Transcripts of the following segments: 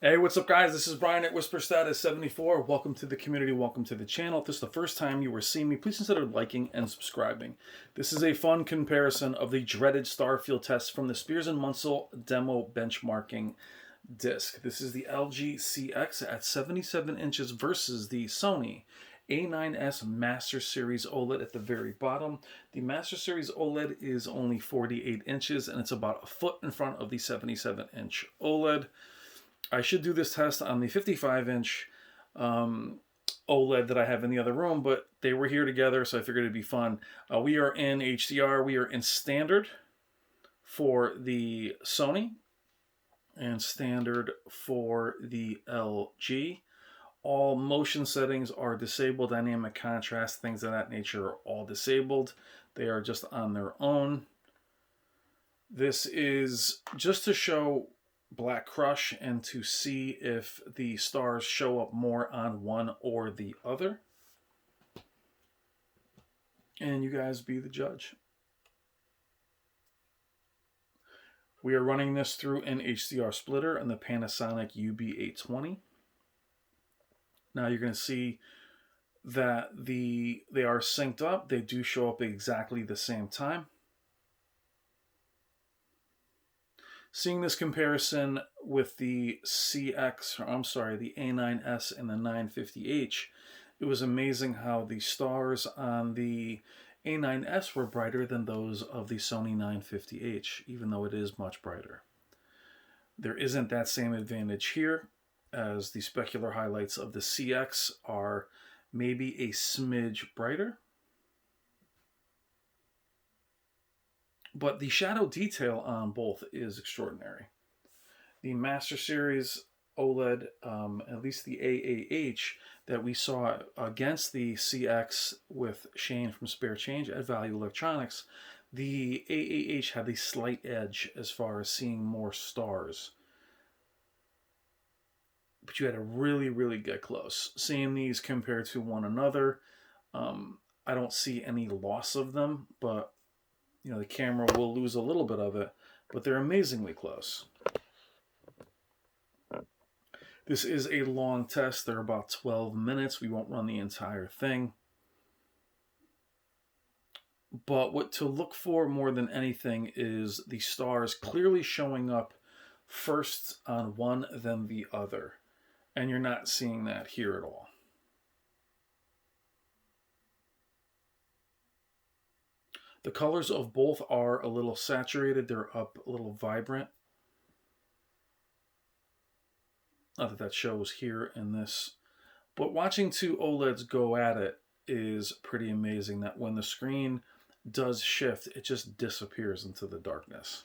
Hey, what's up, guys? This is Brian at Whisper Status 74. Welcome to the community. Welcome to the channel. If this is the first time you are seeing me, please consider liking and subscribing. This is a fun comparison of the dreaded Starfield test from the Spears and Munsil demo benchmarking disc. This is the LGCX at 77 inches versus the Sony A9S Master Series OLED at the very bottom. The Master Series OLED is only 48 inches and it's about a foot in front of the 77-inch OLED. I should do this test on the 55-inch OLED that I have in the other room, but they were here together, so I figured it'd be fun. We are in HDR. We are in standard for the Sony and standard for the LG. All motion settings are disabled. Dynamic contrast, things of that nature are all disabled. They are just on their own. This is just to show Black Crush and to see if the stars show up more on one or the other. And you guys be the judge. We are running this through an HDR splitter and the Panasonic UB820. Now you're going to see that they are synced up. They do show up at exactly the same time. Seeing this comparison with the the A9S and the 950H, it was amazing how the stars on the A9S were brighter than those of the Sony 950H, even though it is much brighter. There isn't that same advantage here, as the specular highlights of the CX are maybe a smidge brighter. But the shadow detail on both is extraordinary. The Master Series OLED, at least the AAH that we saw against the CX with Shane from Spare Change at Value Electronics, the AAH had a slight edge as far as seeing more stars. But you had to really, really get close. Seeing these compared to one another, I don't see any loss of them, but you know, the camera will lose a little bit of it, but they're amazingly close. This is a long test. They're about 12 minutes. We won't run the entire thing. But what to look for more than anything is the stars clearly showing up first on one, then the other. And you're not seeing that here at all. The colors of both are a little saturated. They're up a little vibrant. Not that shows here in this. But watching two OLEDs go at it is pretty amazing, that when the screen does shift, it just disappears into the darkness.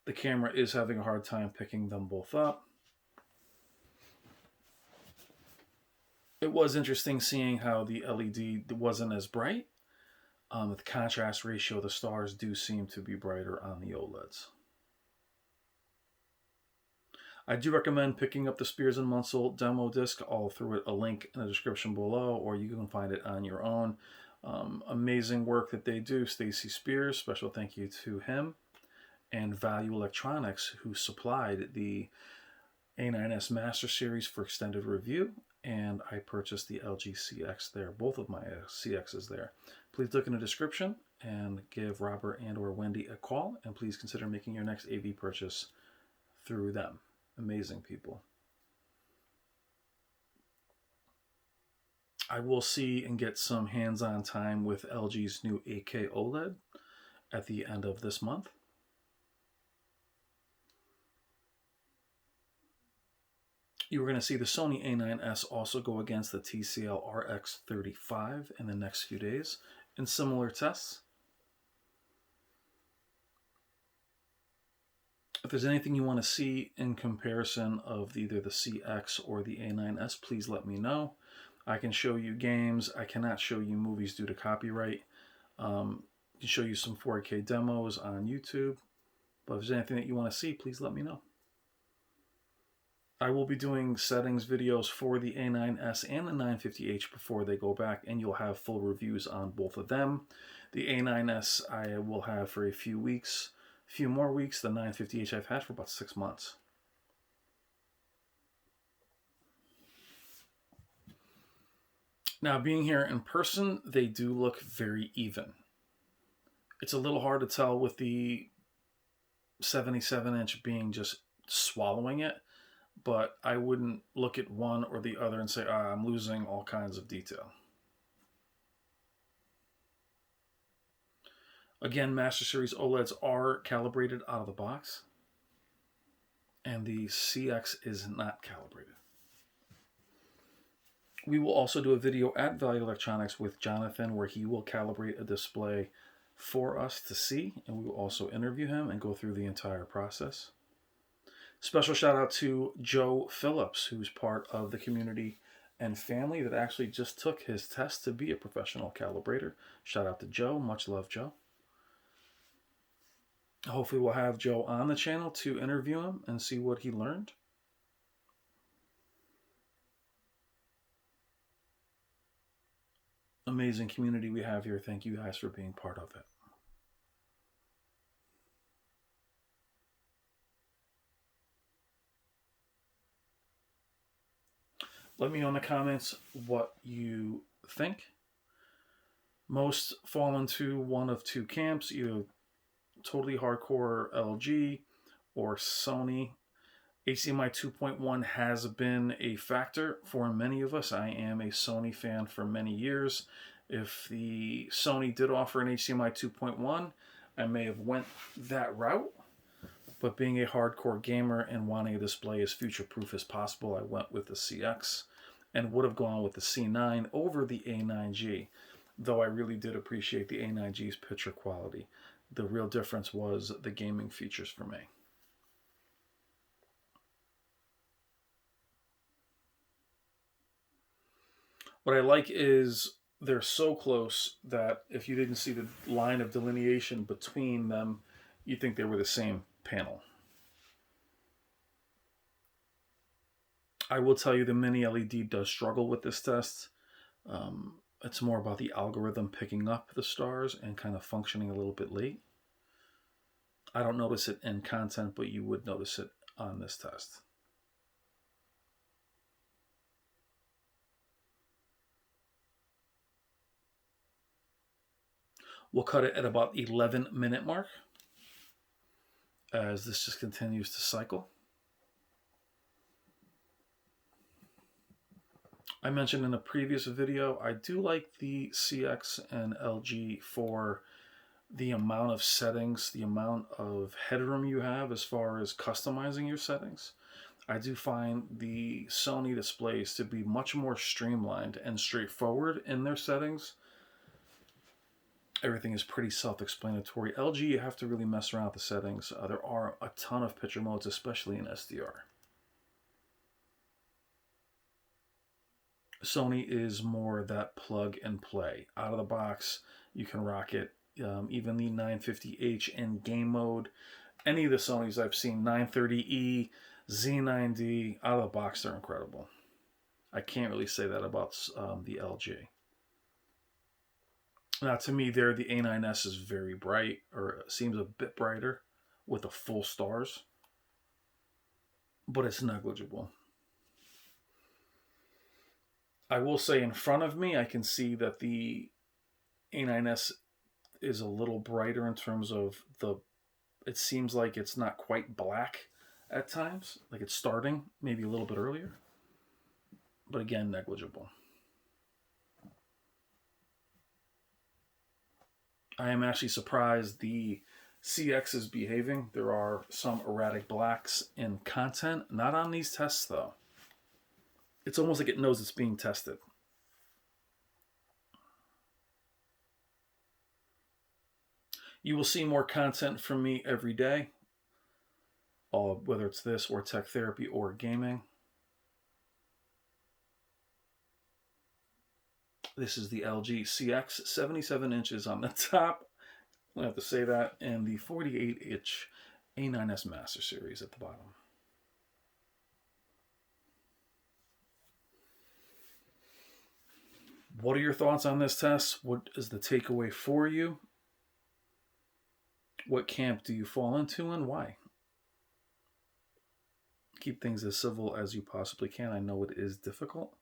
The camera is having a hard time picking them both up. It was interesting seeing how the LED wasn't as bright. With the contrast ratio, the stars do seem to be brighter on the OLEDs. I do recommend picking up the Spears and Munsil demo disc. I'll throw it a link in the description below, or you can find it on your own. Amazing work that they do. Stacy Spears, special thank you to him, and Value Electronics, who supplied the A9S Master Series for extended review. And I purchased the LGCX there, both of my CXs there. Please look in the description and give Robert and or Wendy a call, and please consider making your next AV purchase through them. Amazing people. I will see and get some hands-on time with LG's new 8K OLED at the end of this month. You are going to see the Sony A9S also go against the TCL RX35 in the next few days in similar tests. If there's anything you want to see in comparison of either the CX or the A9S, please let me know. I can show you games. I cannot show you movies due to copyright. I can show you some 4K demos on YouTube. But if there's anything that you want to see, please let me know. I will be doing settings videos for the A9S and the 950H before they go back, and you'll have full reviews on both of them. The A9S I will have for a few weeks few more weeks. The 950H I've had for about 6 months. Now, being here in person, they do look very even. It's a little hard to tell with the 77-inch being just swallowing it, but I wouldn't look at one or the other and say, I'm losing all kinds of detail. Again, Master Series OLEDs are calibrated out of the box, and the CX is not calibrated. We will also do a video at Value Electronics with Jonathan where he will calibrate a display for us to see, and we will also interview him and go through the entire process. Special shout out to Joe Phillips, who's part of the community and family that actually just took his test to be a professional calibrator. Shout out to Joe. Much love, Joe. Hopefully we'll have Joe on the channel to interview him and see what he learned. Amazing community we have here. Thank you guys for being part of it. Let me know in the comments what you think. Most fall into one of two camps, either totally hardcore LG or Sony. HDMI 2.1 has been a factor for many of us. I am a Sony fan for many years. If the Sony did offer an HDMI 2.1, I may have went that route. But being a hardcore gamer and wanting a display as future-proof as possible, I went with the CX and would have gone with the C9 over the A9G, though I really did appreciate the A9G's picture quality. The real difference was the gaming features for me. What I like is they're so close that if you didn't see the line of delineation between them, you'd think they were the same panel. I will tell you the mini LED does struggle with this test. It's more about the algorithm picking up the stars and kind of functioning a little bit late. I don't notice it in content, but you would notice it on this test. We'll cut it at about 11-minute mark as this just continues to cycle. I mentioned in a previous video, I do like the CX and LG for the amount of settings, the amount of headroom you have as far as customizing your settings. I do find the Sony displays to be much more streamlined and straightforward in their settings. Everything is pretty self-explanatory. LG, you have to really mess around with the settings. There are a ton of picture modes, especially in SDR. Sony is more that plug and play. Out of the box, you can rock it. Even the 950H in game mode. Any of the Sonys I've seen, 930E, Z9D, out of the box, they're incredible. I can't really say that about the LG. Now, to me, there, the A9S is very bright, or seems a bit brighter, with the full stars. But it's negligible. I will say in front of me, I can see that the A9S is a little brighter in terms of it seems like it's not quite black at times. Like it's starting maybe a little bit earlier. But again, negligible. I am actually surprised the CX is behaving. There are some erratic blacks in content. Not on these tests, though. It's almost like it knows it's being tested. You will see more content from me every day, whether it's this or tech therapy or gaming. This is the LGCX, 77 inches on the top. I have to say that, and the 48-inch A9S Master Series at the bottom. What are your thoughts on this test? What is the takeaway for you? What camp do you fall into and why? Keep things as civil as you possibly can. I know it is difficult.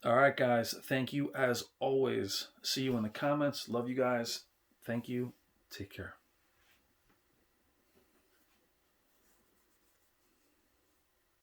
All right, guys. Thank you as always. See you in the comments. Love you guys. Thank you. Take care.